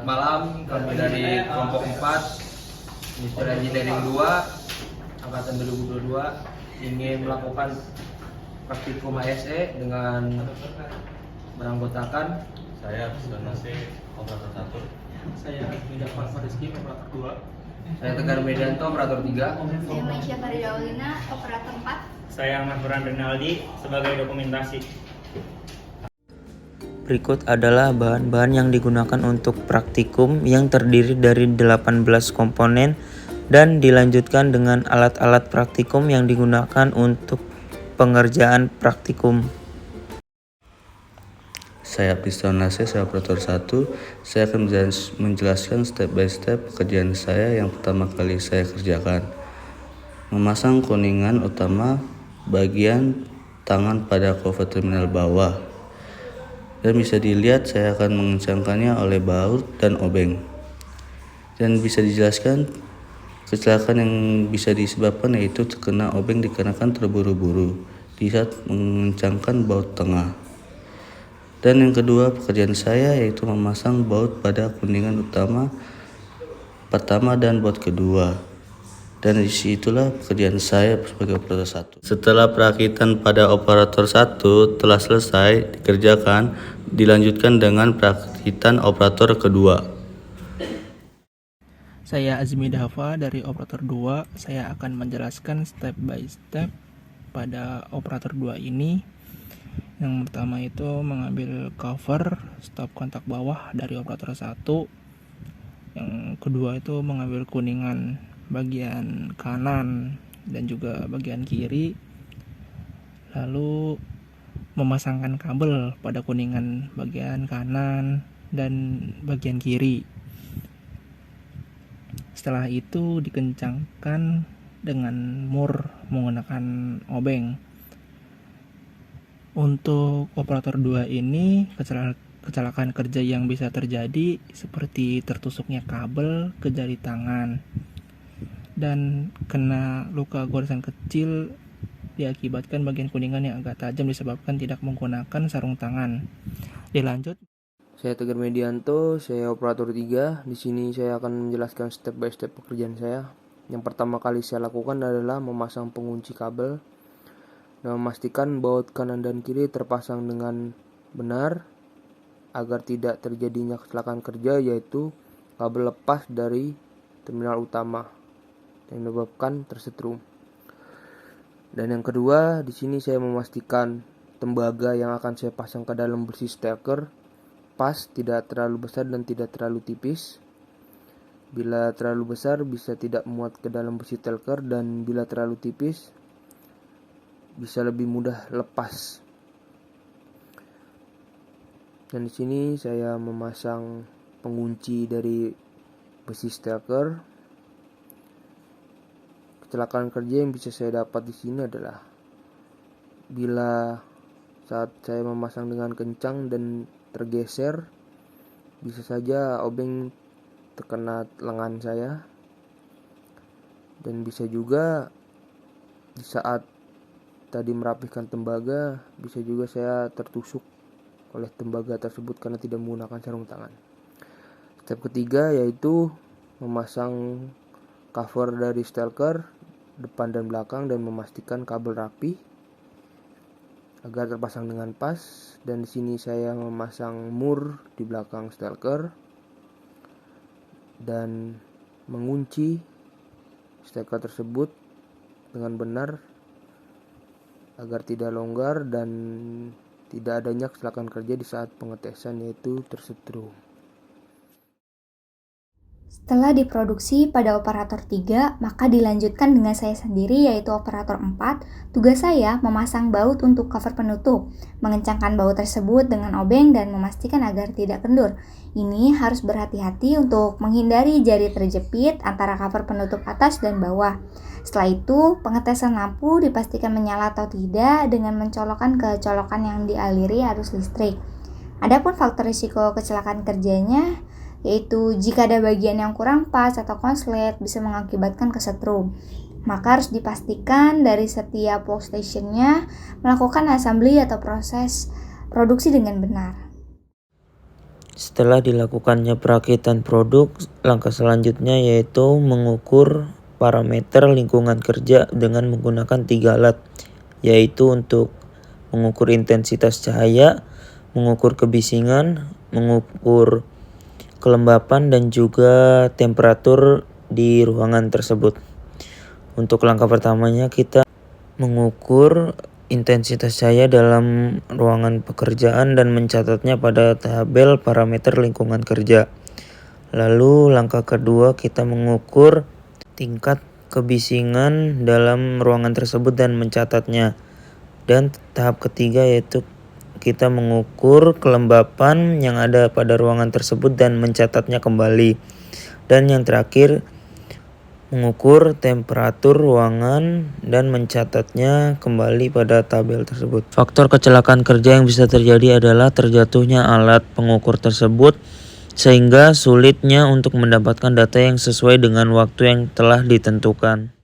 malam, kami dari kelompok 4 Industrial Engineering 2 Angkatan 2022 ingin melakukan praktikum ASE dengan beranggotakan Saya Sonasi, operator 1. Saya Midafar Fariski, operator 2. saya Tegar Medianto, operator 3. Saya Maisha Faridawalina, operator 4. Saya Ahmad Burhan Renaldi sebagai dokumentasi. Berikut adalah bahan-bahan yang digunakan untuk praktikum yang terdiri dari 18 komponen dan dilanjutkan dengan alat-alat praktikum yang digunakan untuk pengerjaan praktikum. Saya Pistonase, saya operator 1. Saya akan menjelaskan step by step pekerjaan saya yang pertama kali saya kerjakan. Memasang kuningan utama bagian tangan pada cover terminal bawah. Dan bisa dilihat saya akan mengencangkannya oleh baut dan obeng. Dan bisa dijelaskan kecelakaan yang bisa disebabkan yaitu terkena obeng dikarenakan terburu-buru di saat mengencangkan baut tengah. Dan yang kedua pekerjaan saya yaitu memasang baut pada kuningan utama pertama dan baut kedua. Dan disitulah pekerjaan saya sebagai operator 1. Setelah perakitan pada operator 1 telah selesai dikerjakan, dilanjutkan dengan perakitan operator kedua. Saya Azmi Dava dari operator 2. Saya akan menjelaskan step by step pada operator 2 ini. Yang pertama itu mengambil cover stop kontak bawah dari operator 1. Yang kedua itu mengambil kuningan bagian kanan dan juga bagian kiri, lalu memasangkan kabel pada kuningan bagian kanan dan bagian kiri. Setelah itu dikencangkan dengan mur menggunakan obeng. Untuk operator 2 ini kecelakaan kerja yang bisa terjadi seperti tertusuknya kabel ke jari tangan dan kena luka goresan kecil diakibatkan bagian kuningan yang agak tajam disebabkan tidak menggunakan sarung tangan. Dilanjut. Saya Tegar Medianto, saya operator 3. Di sini saya akan menjelaskan step by step pekerjaan saya. Yang pertama kali saya lakukan adalah memasang pengunci kabel dan memastikan baut kanan dan kiri terpasang dengan benar agar tidak terjadinya kecelakaan kerja, yaitu kabel lepas dari terminal utama yang menyebabkan tersetrum. Dan yang kedua, di sini saya memastikan tembaga yang akan saya pasang ke dalam besi steker pas, tidak terlalu besar dan tidak terlalu tipis. Bila terlalu besar bisa tidak muat ke dalam besi steker, dan bila terlalu tipis bisa lebih mudah lepas. Dan di sini saya memasang pengunci dari besi steker. Kecelakaan kerja yang bisa saya dapat di sini adalah bila saat saya memasang dengan kencang dan tergeser, bisa saja obeng terkena lengan saya, dan bisa juga di saat tadi merapihkan tembaga bisa juga saya tertusuk oleh tembaga tersebut karena tidak menggunakan sarung tangan. Step ketiga yaitu memasang cover dari steker depan dan belakang dan memastikan kabel rapi agar terpasang dengan pas. Dan di sini saya memasang mur di belakang steker dan mengunci steker tersebut dengan benar agar tidak longgar dan tidak adanya kecelakaan kerja di saat pengetesan, yaitu tersetrum. Setelah diproduksi pada operator 3, maka dilanjutkan dengan saya sendiri yaitu operator 4. Tugas saya memasang baut untuk cover penutup, mengencangkan baut tersebut dengan obeng dan memastikan agar tidak kendur. Ini harus berhati-hati untuk menghindari jari terjepit antara cover penutup atas dan bawah. Setelah itu, pengetesan lampu dipastikan menyala atau tidak dengan mencolokkan ke colokan yang dialiri arus listrik. Adapun faktor risiko kecelakaan kerjanya yaitu jika ada bagian yang kurang pas atau konslet bisa mengakibatkan kesetrum. Maka harus dipastikan dari setiap workstation-nya melakukan assembly atau proses produksi dengan benar. Setelah dilakukannya perakitan produk, langkah selanjutnya yaitu mengukur parameter lingkungan kerja dengan menggunakan 3 alat, yaitu untuk mengukur intensitas cahaya, mengukur kebisingan, mengukur kelembapan, dan juga temperatur di ruangan tersebut. Untuk langkah pertamanya kita mengukur intensitas cahaya dalam ruangan pekerjaan dan mencatatnya pada tabel parameter lingkungan kerja. Lalu langkah kedua kita mengukur tingkat kebisingan dalam ruangan tersebut dan mencatatnya. Dan tahap ketiga yaitu kita mengukur kelembapan yang ada pada ruangan tersebut dan mencatatnya kembali. Dan yang terakhir mengukur temperatur ruangan dan mencatatnya kembali pada tabel tersebut. Faktor kecelakaan kerja yang bisa terjadi adalah terjatuhnya alat pengukur tersebut sehingga sulitnya untuk mendapatkan data yang sesuai dengan waktu yang telah ditentukan.